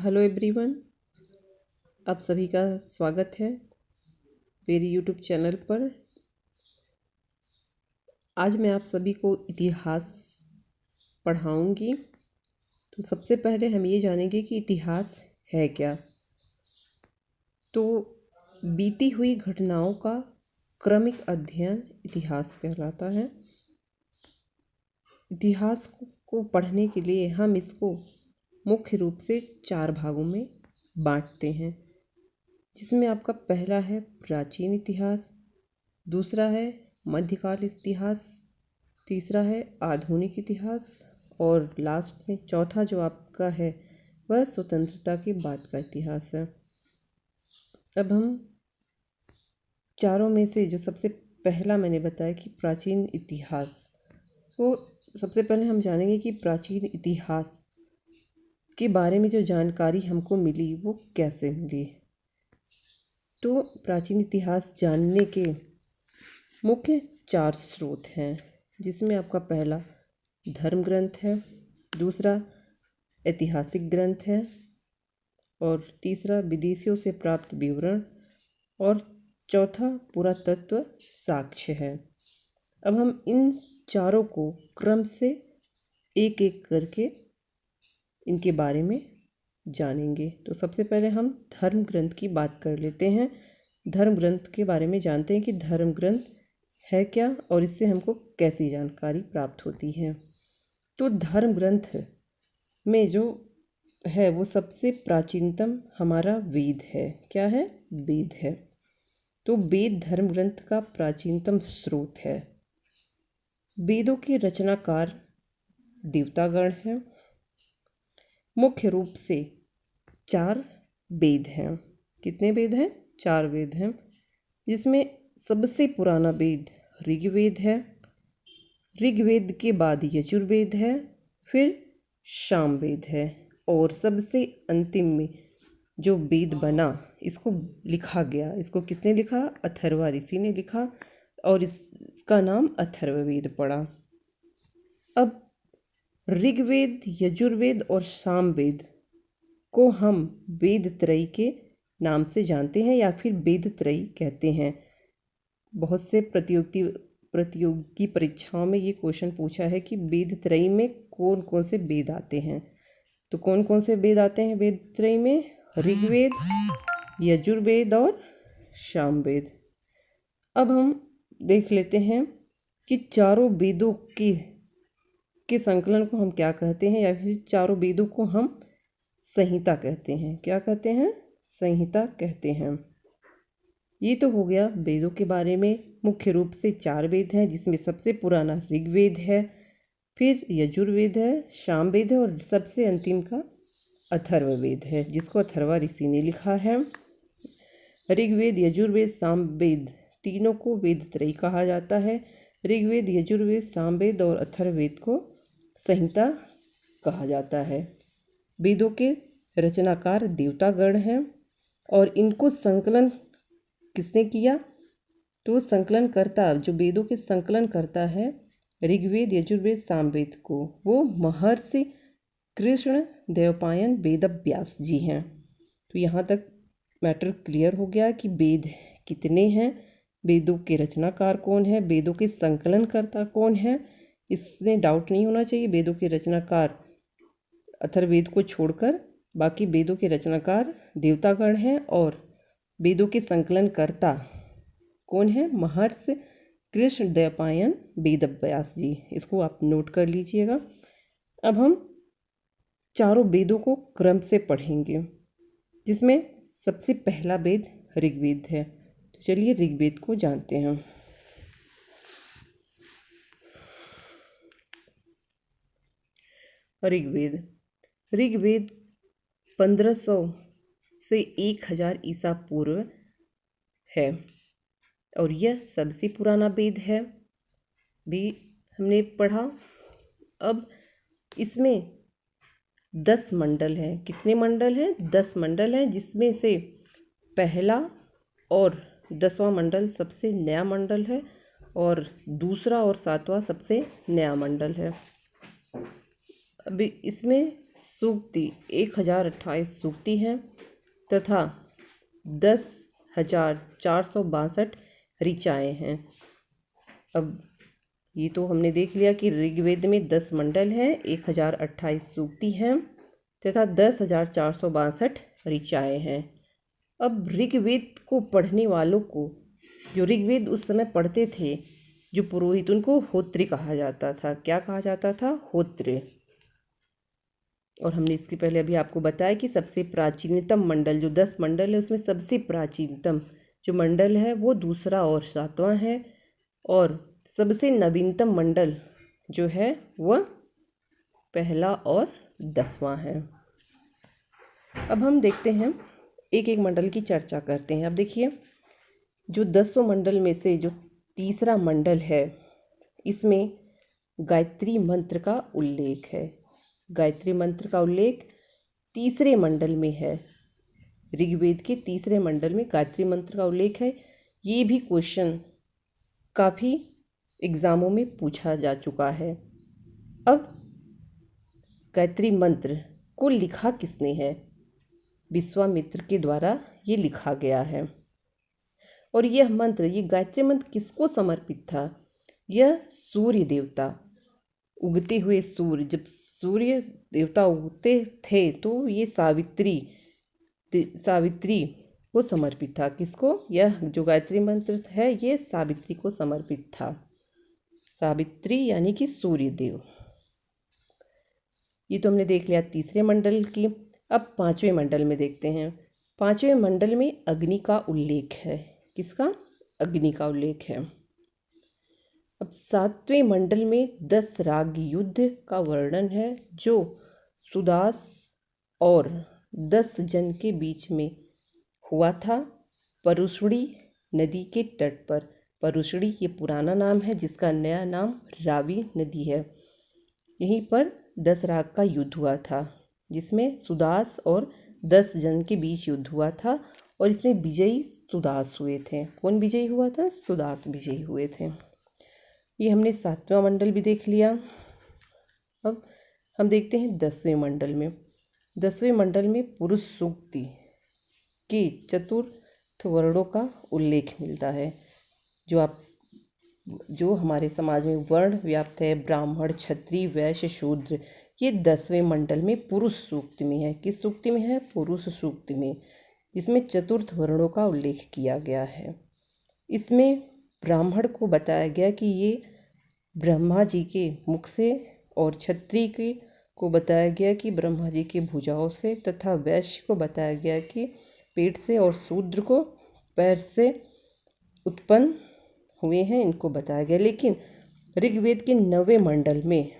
Hello everyone, आप सभी का स्वागत है मेरी यूट्यूब चैनल पर। आज मैं आप सभी को इतिहास पढ़ाऊंगी। तो सबसे पहले हम ये जानेंगे कि इतिहास है क्या। तो बीती हुई घटनाओं का क्रमिक अध्ययन इतिहास कहलाता है। इतिहास को पढ़ने के लिए हम इसको मुख्य रूप से 4 भागों में बांटते हैं, जिसमें आपका पहला है प्राचीन इतिहास, दूसरा है मध्यकाल इतिहास, तीसरा है आधुनिक इतिहास और लास्ट में चौथा जो आपका है वह स्वतंत्रता के बाद का इतिहास है। अब हम चारों में से जो सबसे पहला मैंने बताया कि प्राचीन इतिहास, तो सबसे पहले हम जानेंगे कि प्राचीन इतिहास के बारे में जो जानकारी हमको मिली वो कैसे मिली। तो प्राचीन इतिहास जानने के मुख्य 4 स्रोत हैं, जिसमें आपका पहला धर्म ग्रंथ है, दूसरा ऐतिहासिक ग्रंथ है और तीसरा विदेशियों से प्राप्त विवरण और चौथा पुरातत्व साक्ष्य है। अब हम इन चारों को क्रम से एक एक करके इनके बारे में जानेंगे। तो सबसे पहले हम धर्म ग्रंथ की बात कर लेते हैं। धर्म ग्रंथ के बारे में जानते हैं कि धर्म ग्रंथ है क्या और इससे हमको कैसी जानकारी प्राप्त होती है। तो धर्म ग्रंथ में जो है वो सबसे प्राचीनतम हमारा वेद है। क्या है? वेद है। तो वेद धर्म ग्रंथ का प्राचीनतम स्रोत है। वेदों के रचनाकार देवतागण हैं। मुख्य रूप से 4 वेद हैं। कितने वेद हैं? 4 वेद हैं, जिसमें सबसे पुराना वेद ऋग्वेद है। ऋग्वेद के बाद यजुर्वेद है, फिर सामवेद है और सबसे अंतिम में जो वेद बना, इसको लिखा गया, इसको किसने लिखा? अथर्वा ऋषि ने लिखा और इसका नाम अथर्ववेद पड़ा। अब ऋग्वेद, यजुर्वेद और सामवेद को हम वेद त्रयी के नाम से जानते हैं या फिर वेद त्रयी कहते हैं। बहुत से प्रतियोगी परीक्षाओं में ये क्वेश्चन पूछा है कि वेद त्रयी में कौन कौन से वेद आते हैं। तो कौन कौन से वेद आते हैं वेद त्रयी में? ऋग्वेद, यजुर्वेद और सामवेद। अब हम देख लेते हैं कि चारों वेदों के संकलन को हम क्या कहते हैं, या फिर चारों वेदों को हम संहिता कहते हैं। क्या कहते हैं? संहिता कहते हैं। ये तो हो गया वेदों के बारे में। मुख्य रूप से 4 वेद हैं, जिसमें सबसे पुराना ऋग्वेद है, फिर यजुर्वेद है, सामवेद है और सबसे अंतिम का अथर्ववेद है, जिसको अथर्वा ऋषि ने लिखा है। ऋग्वेद, यजुर्वेद, सामवेद तीनों को वेद त्रयी कहा जाता है। ऋग्वेद, यजुर्वेद, सामवेद और अथर्ववेद को संहिता कहा जाता है। वेदों के रचनाकार देवतागण हैं और इनको संकलन किसने किया? तो संकलनकर्ता, जो वेदों के संकलन करता है ऋग्वेद, यजुर्वेद, सामवेद को, वो महर्षि कृष्ण देवपायन वेदव्यास जी हैं। तो यहाँ तक मैटर क्लियर हो गया कि वेद कितने हैं, वेदों के रचनाकार कौन है, वेदों के संकलनकर्ता कौन है, इसमें डाउट नहीं होना चाहिए। वेदों के रचनाकार अथर्ववेद को छोड़कर बाकी वेदों के रचनाकार देवतागण हैं और वेदों के संकलनकर्ता कौन है? महर्षि कृष्ण द्वैपायन वेदव्यास जी। इसको आप नोट कर लीजिएगा। अब हम चारों वेदों को क्रम से पढ़ेंगे, जिसमें सबसे पहला वेद ऋग्वेद है। तो चलिए ऋग्वेद को जानते हैं। ऋग्वेद 1500 से 1000 ईसा पूर्व है और यह सबसे पुराना वेद है, भी हमने पढ़ा। अब इसमें 10 मंडल हैं। कितने मंडल हैं? 10 मंडल हैं, जिसमें से पहला और 10वां मंडल सबसे नया मंडल है और दूसरा और 7वां सबसे नया मंडल है। अभी इसमें सूक्ति 1028 सूक्ति हैं तथा 10,462 ऋचाएँ हैं। अब ये तो हमने देख लिया कि ऋग्वेद में 10 मंडल हैं, 1028 सूक्ति हैं तथा 10,462 ऋचाएँ हैं। अब ऋग्वेद को पढ़ने वालों को, जो ऋग्वेद उस समय पढ़ते थे जो पुरोहित, उनको होत्री कहा जाता था। क्या कहा जाता था? होत्री। और हमने इसके पहले अभी आपको बताया कि सबसे प्राचीनतम मंडल, जो 10 मंडल है उसमें सबसे प्राचीनतम जो मंडल है वो दूसरा और 7वां है, और सबसे नवीनतम मंडल जो है वह पहला और 10वां है। अब हम देखते हैं, एक एक मंडल की चर्चा करते हैं। अब देखिए, जो 10 मंडल में से जो तीसरा मंडल है, इसमें गायत्री मंत्र का उल्लेख है। गायत्री मंत्र का उल्लेख तीसरे मंडल में है। ऋग्वेद के तीसरे मंडल में गायत्री मंत्र का उल्लेख है। ये भी क्वेश्चन काफ़ी एग्ज़ामों में पूछा जा चुका है। अब गायत्री मंत्र को लिखा किसने है? विश्वामित्र के द्वारा ये लिखा गया है। और यह मंत्र, ये गायत्री मंत्र किसको समर्पित था? यह सूर्य देवता, उगते हुए सूर्य, जब सूर्य देवता उगते थे तो ये सावित्री को समर्पित था। किसको? यह जो गायत्री मंत्र है ये सावित्री को समर्पित था। सावित्री यानी कि सूर्य देव। ये तो हमने देख लिया तीसरे मंडल की। अब 5वें मंडल में देखते हैं। 5वें मंडल में अग्नि का उल्लेख है। किसका? अग्नि का उल्लेख है। अब 7वें मंडल में 10 राग युद्ध का वर्णन है, जो सुदास और 10 जन के बीच में हुआ था परुष्णी नदी के तट पर। परुष्णी ये पुराना नाम है, जिसका नया नाम रावी नदी है। यहीं पर 10 राग का युद्ध हुआ था, जिसमें सुदास और 10 जन के बीच युद्ध हुआ था, और इसमें विजयी सुदास हुए थे। कौन विजयी हुआ था? सुदास विजयी हुए थे। ये हमने 7वां मंडल भी देख लिया। अब हम देखते हैं 10वें मंडल में। 10वें मंडल में पुरुष सूक्ति के चतुर्थ वर्णों का उल्लेख मिलता है। जो हमारे समाज में वर्ण व्याप्त है, ब्राह्मण, क्षत्रिय, वैश्य, शूद्र, ये 10वें मंडल में पुरुष सूक्ति में है। किस सूक्ति में है? पुरुष सूक्ति में, जिसमें चतुर्थ वर्णों का उल्लेख किया गया है। इसमें ब्राह्मण को बताया गया कि ये ब्रह्मा जी के मुख से, और क्षत्रिय को बताया गया कि ब्रह्मा जी के भुजाओं से, तथा वैश्य को बताया गया कि पेट से, और शूद्र को पैर से उत्पन्न हुए हैं, इनको बताया गया। लेकिन ऋग्वेद के 9वें मंडल में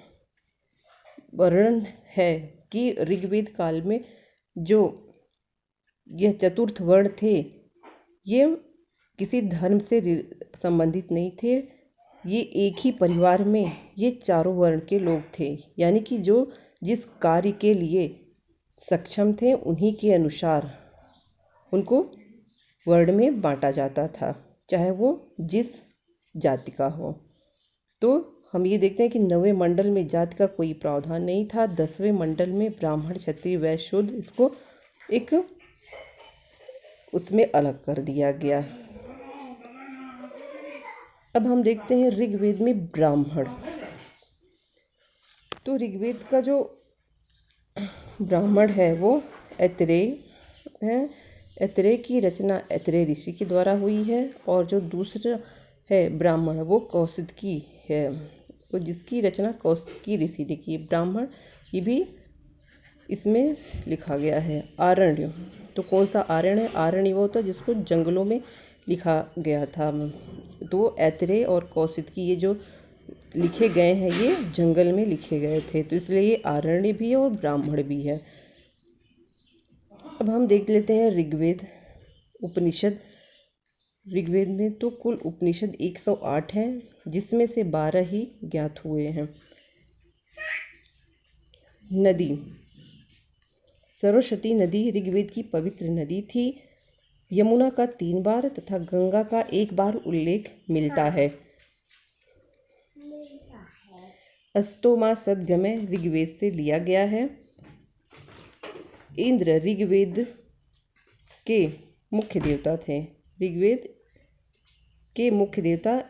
वर्णन है कि ऋग्वेद काल में जो यह चतुर्थ वर्ण थे, ये किसी धर्म से संबंधित नहीं थे। ये एक ही परिवार में ये चारों वर्ण के लोग थे, यानी कि जो जिस कार्य के लिए सक्षम थे उन्हीं के अनुसार उनको वर्ण में बांटा जाता था, चाहे वो जिस जाति का हो। तो हम ये देखते हैं कि 9वें मंडल में जाति का कोई प्रावधान नहीं था। 10वें मंडल में ब्राह्मण, क्षत्रिय, वैश्य, शूद्र, इसको एक उसमें अलग कर दिया गया। अब हम देखते हैं ऋग्वेद में ब्राह्मण। तो ऋग्वेद का जो ब्राह्मण है वो ऐतरेय है। ऐतरेय की रचना ऐतरेय ऋषि के द्वारा हुई है, और जो दूसरा है ब्राह्मण वो कौशिकी है, तो जिसकी रचना कौशिकी ऋषि ने की। ब्राह्मण ये भी इसमें लिखा गया है। आरण्य, तो कौन सा आरण्य है? आरण्य वो होता जिसको जंगलों में लिखा गया था। तो ऐतरेय और कौशिकी ये जो लिखे गए हैं ये जंगल में लिखे गए थे, तो इसलिए ये आरण्य भी है और ब्राह्मण भी है। अब हम देख लेते हैं ऋग्वेद उपनिषद। ऋग्वेद में तो कुल उपनिषद 108 हैं, जिसमें से 12 ही ज्ञात हुए हैं। नदी, सरस्वती नदी ऋग्वेद की पवित्र नदी थी। यमुना का 3 बार तथा गंगा का 1 बार उल्लेख मिलता है। अस्तोमा सद्गमय ऋग्वेद से लिया गया है। इंद्र ऋग्वेद के मुख्य देवता थे। ऋग्वेद के मुख्य देवता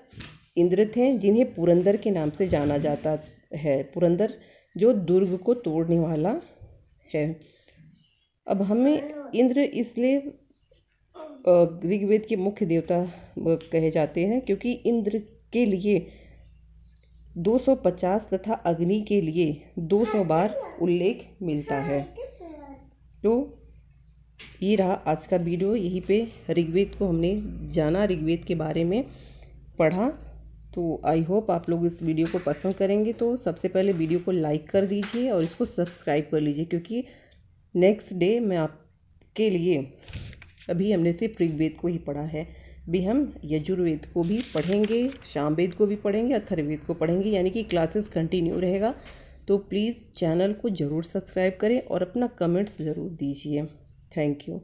इंद्र थे, जिन्हें पुरंदर के नाम से जाना जाता है। पुरंदर जो दुर्ग को तोड़ने वाला है। अब हमें इंद्र इसलिए ऋग्वेद के मुख्य देवता कहे जाते हैं क्योंकि इंद्र के लिए 250 तथा अग्नि के लिए 200 बार उल्लेख मिलता है। तो ये रहा आज का वीडियो। यहीं पे ऋग्वेद को हमने जाना, ऋग्वेद के बारे में पढ़ा। तो आई होप आप लोग इस वीडियो को पसंद करेंगे। तो सबसे पहले वीडियो को लाइक कर दीजिए और इसको सब्सक्राइब कर लीजिए, क्योंकि नेक्स्ट डे मैं आपके लिए, अभी हमने सिर्फ ऋग्वेद को ही पढ़ा है, अभी हम यजुर्वेद को भी पढ़ेंगे, सामवेद को भी पढ़ेंगे, अथर्ववेद को पढ़ेंगे, यानी कि क्लासेस कंटिन्यू रहेगा। तो प्लीज़ चैनल को ज़रूर सब्सक्राइब करें और अपना कमेंट्स ज़रूर दीजिए। Thank you.